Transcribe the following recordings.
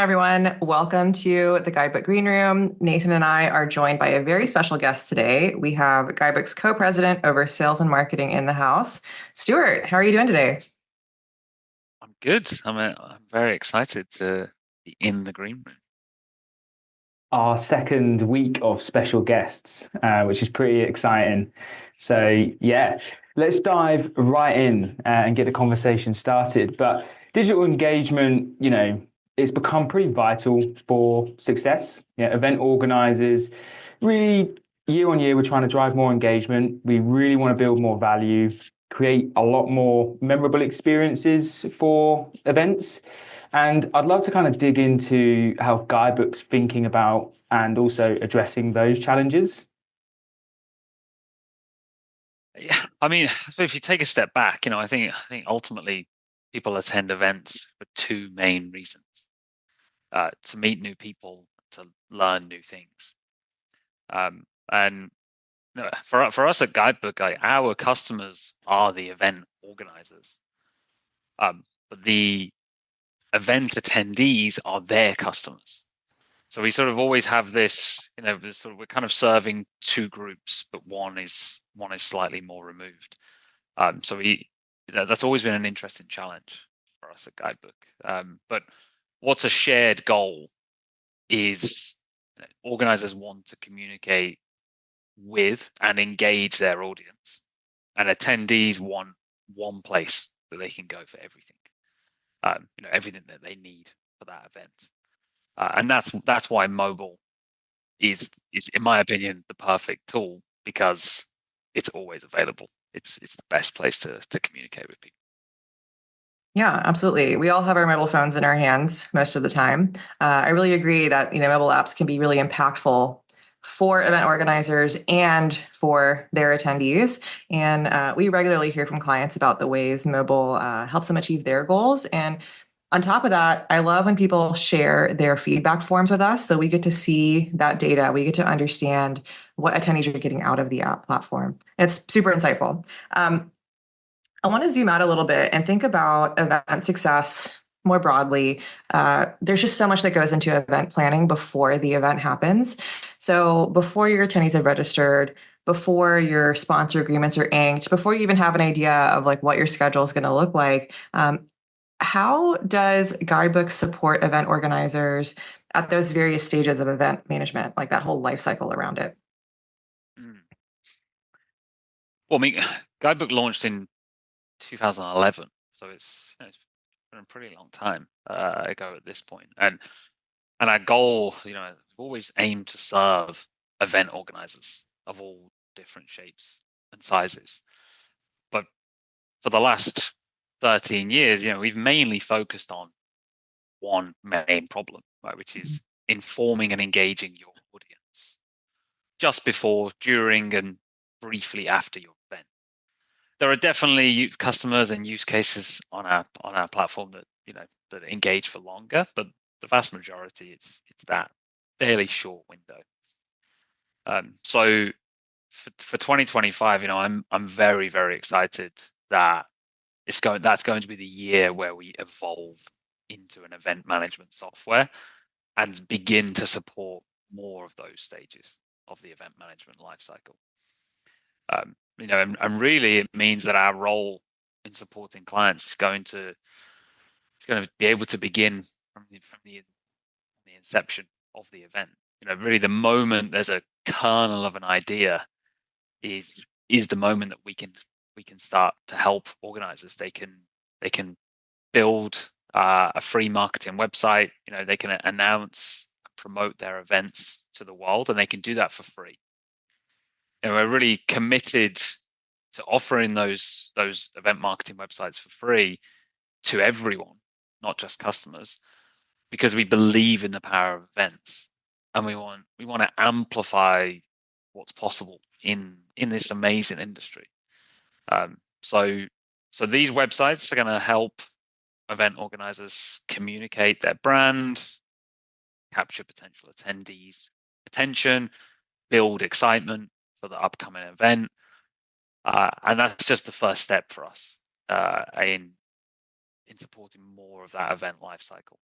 everyone. Welcome to the Guidebook Greenroom. Nathan and I are joined by a very special guest today. We have Guidebook's co-president over sales and marketing in the house, Stuart. How are you doing today? I'm good. I'm very excited to be in the green room. Our second week of special guests, which is pretty exciting. So, yeah, let's dive right in and get the conversation started. But digital engagement, it's become pretty vital for success. Yeah, event organizers really year on year, we're trying to drive more engagement. We really want to build more value, create a lot more memorable experiences for events. And I'd love to kind of dig into how Guidebook's thinking about and also addressing those challenges. Yeah, if you take a step back, I think ultimately people attend events for two main reasons: to meet new people, to learn new things. And for us at Guidebook, our customers are the event organizers, but the event attendees are their customers. So we sort of always have this, we're kind of serving two groups, but one is slightly more removed. So that's always been an interesting challenge for us at Guidebook. But what's a shared goal is organizers want to communicate with and engage their audience, and attendees want one place that they can go for everything, everything that they need for that event. And that's why mobile is in my opinion the perfect tool, because it's always available. It's the best place to communicate with people. Yeah, absolutely. We all have our mobile phones in our hands most of the time. I really agree that mobile apps can be really impactful for event organizers and for their attendees. And we regularly hear from clients about the ways mobile helps them achieve their goals. And on top of that, I love when people share their feedback forms with us, so we get to see that data. We get to understand what attendees are getting out of the app platform. And it's super insightful. I want to zoom out a little bit and think about event success more broadly. There's just so much that goes into event planning before the event happens. So before your attendees have registered, before your sponsor agreements are inked, before you even have an idea of like what your schedule is going to look like, how does Guidebook support event organizers at those various stages of event management, like that whole life cycle around it? Mm. Well, Guidebook launched in 2011, so it's been a pretty long time ago at this point. And our goal, we've always aimed to serve event organizers of all different shapes and sizes. But for the last 13 years, we've mainly focused on one main problem, right, which is informing and engaging your audience just before, during, and briefly after your event. There are definitely customers and use cases on our platform that that engage for longer, but the vast majority it's that fairly short window. So for 2025, I'm very, very excited that that's going to be the year where we evolve into an event management software and begin to support more of those stages of the event management lifecycle. And really it means that our role in supporting clients is going to be able to begin from the inception of the event. Really the moment there's a kernel of an idea is the moment that we can start to help organizers. They can build a free marketing website. They can announce, promote their events to the world, and they can do that for free. We're really committed to offering those event marketing websites for free to everyone, not just customers, because we believe in the power of events, and we want to amplify what's possible in this amazing industry. So these websites are going to help event organizers communicate their brand, capture potential attendees' attention, build excitement for the upcoming event, and that's just the first step for us in supporting more of that event lifecycle.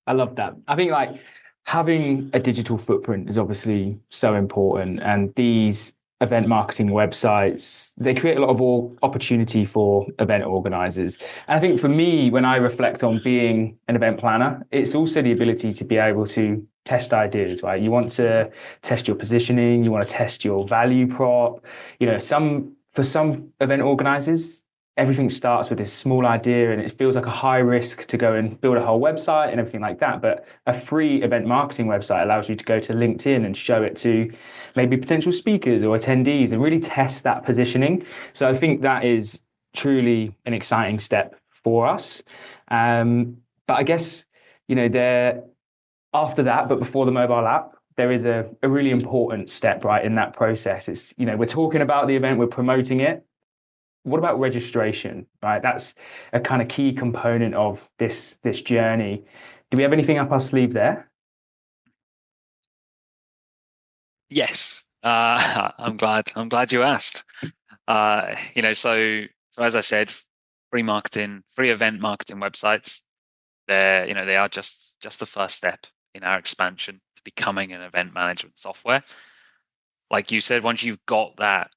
I love that. I think like having a digital footprint is obviously so important, and these event marketing websites, they create a lot of opportunity for event organizers. And I think for me, when I reflect on being an event planner, it's also the ability to be able to test ideas, right? You want to test your positioning, you want to test your value prop. For some event organizers, everything starts with this small idea and it feels like a high risk to go and build a whole website and everything like that. But a free event marketing website allows you to go to LinkedIn and show it to maybe potential speakers or attendees and really test that positioning. So I think that is truly an exciting step for us. But I guess, there after that, but before the mobile app, there is a really important step right in that process. It's, we're talking about the event, we're promoting it. What about registration, right? That's a kind of key component of this journey. Do we have anything up our sleeve there? Yes, I'm glad you asked. So as I said, free event marketing websites. They are just the first step in our expansion to becoming an event management software. Like you said, once you've got that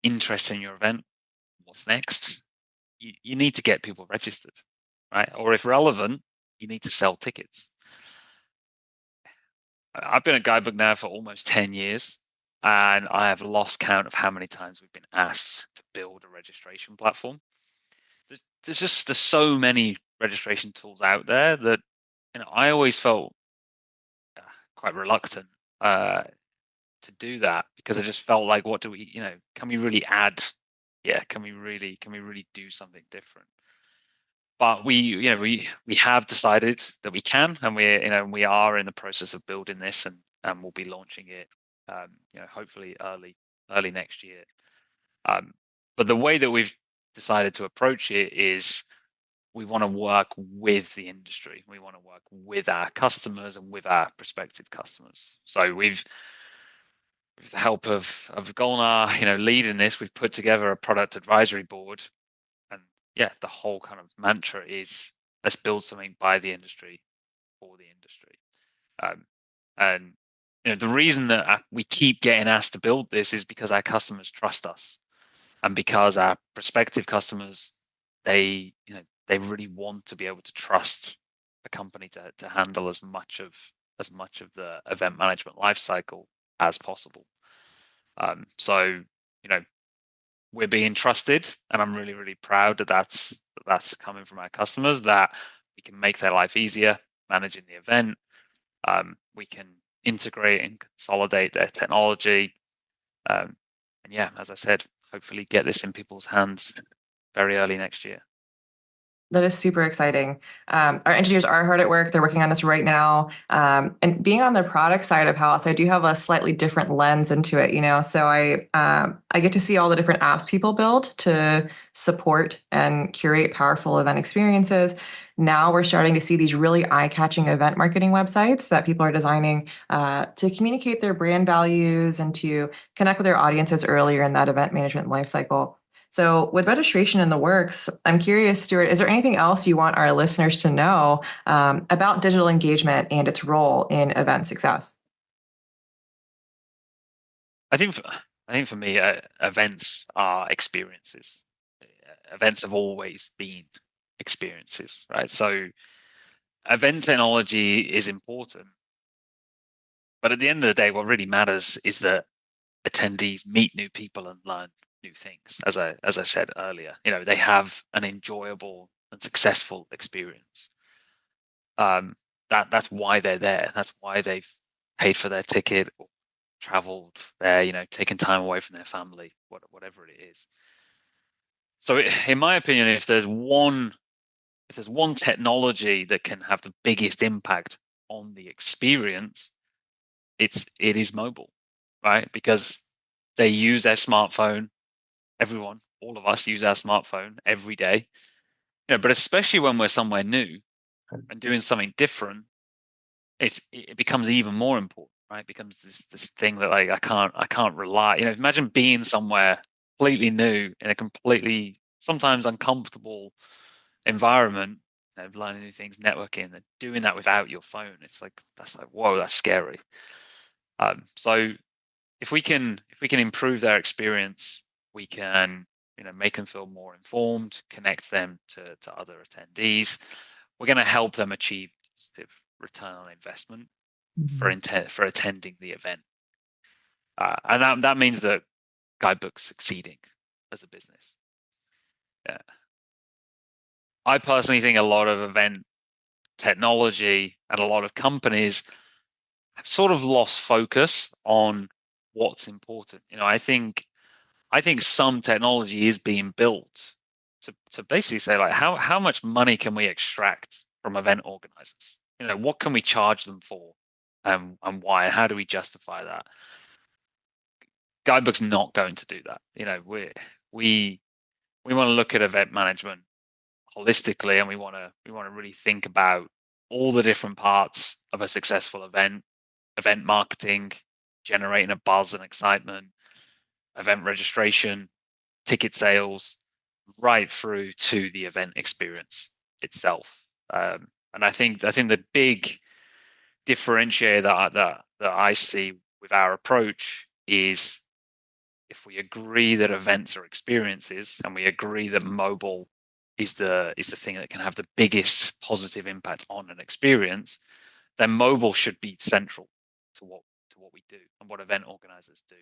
interest in your event, what's next? You need to get people registered, right? Or if relevant, you need to sell tickets. I've been at Guidebook now for almost 10 years, and I have lost count of how many times we've been asked to build a registration platform. There's so many registration tools out there that I always felt quite reluctant to do that because I just felt like, what do we, can we really add? Yeah, can we really do something different? But we have decided that we can, and we are in the process of building this, and we'll be launching it, hopefully early next year. But the way that we've decided to approach it is we want to work with the industry. We want to work with our customers and with our prospective customers. So with the help of Golnar, leading this, we've put together a product advisory board, and yeah, the whole kind of mantra is let's build something by the industry for the industry. And the reason that we keep getting asked to build this is because our customers trust us, and because our prospective customers, they really want to be able to trust a company to handle as much of the event management lifecycle as possible. So we're being trusted, and I'm really, really proud that that's coming from our customers, that we can make their life easier managing the event. We can integrate and consolidate their technology. And yeah, as I said, hopefully get this in people's hands very early next year. That is super exciting. Our engineers are hard at work. They're working on this right now. And being on the product side of house, I do have a slightly different lens into it, So I get to see all the different apps people build to support and curate powerful event experiences. Now we're starting to see these really eye-catching event marketing websites that people are designing to communicate their brand values and to connect with their audiences earlier in that event management lifecycle. So, with registration in the works, I'm curious, Stuart, is there anything else you want our listeners to know about digital engagement and its role in event success? I think for me, events are experiences. Events have always been experiences, right? So, event technology is important, but at the end of the day, what really matters is that attendees meet new people and learn new things. As I said earlier, they have an enjoyable and successful experience. That's why they're there. That's why they've paid for their ticket or traveled there. Taken time away from their family, whatever it is. So, in my opinion, if there's one technology that can have the biggest impact on the experience, it is mobile, right? Because they use their smartphone. Everyone, all of us use our smartphone every day. But especially when we're somewhere new and doing something different, it becomes even more important, right? It becomes this thing that like I can't rely. Imagine being somewhere completely new in a completely sometimes uncomfortable environment, learning new things, networking, and doing that without your phone. It's like that's like whoa, that's scary. So if we can improve their experience, we can make them feel more informed, connect them to other attendees. We're going to help them achieve positive return on investment for attending the event, and that means that Guidebook's succeeding as a business. Yeah. I personally think a lot of event technology and a lot of companies have sort of lost focus on what's important. I think some technology is being built to basically say like how much money can we extract from event organizers? What can we charge them for, and why? How do we justify that? Guidebook's not going to do that. We want to look at event management holistically, and we want to really think about all the different parts of a successful event marketing, generating a buzz and excitement, event registration, ticket sales, right through to the event experience itself. And I think the big differentiator that I see with our approach is if we agree that events are experiences, and we agree that mobile is the thing that can have the biggest positive impact on an experience, then mobile should be central to what we do and what event organizers do.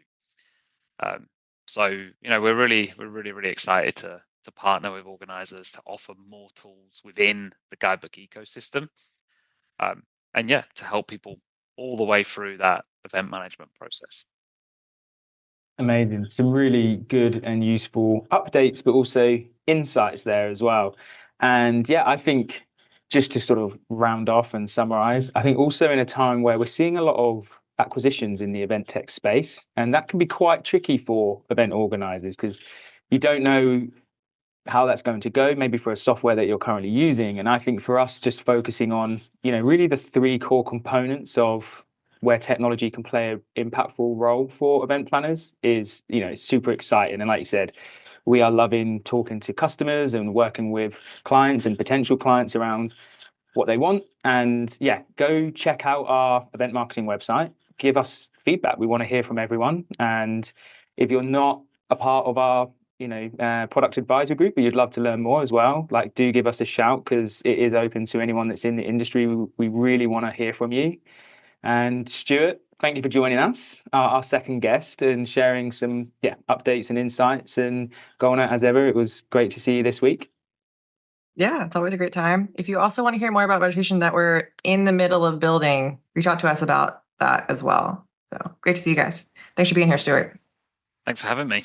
So we're really excited to partner with organizers to offer more tools within the Guidebook ecosystem, and to help people all the way through that event management process. Amazing. Some really good and useful updates, but also insights there as well. And yeah, I think just to sort of round off and summarize, I think also in a time where we're seeing a lot of acquisitions in the event tech space, and that can be quite tricky for event organizers because you don't know how that's going to go, maybe for a software that you're currently using. And I think for us, just focusing on, really the three core components of where technology can play an impactful role for event planners is, it's super exciting. And like you said, we are loving talking to customers and working with clients and potential clients around what they want. And yeah, go check out our event marketing website, give us feedback. We want to hear from everyone. And if you're not a part of our product advisory group, but you'd love to learn more as well, like do give us a shout, because it is open to anyone that's in the industry. We really want to hear from you. And Stuart, thank you for joining us, our second guest, and sharing some updates and insights. And going out as ever, it was great to see you this week. Yeah, it's always a great time. If you also want to hear more about registration that we're in the middle of building, reach out to us about that as well. So great to see you guys. Thanks for being here, Stuart. Thanks for having me.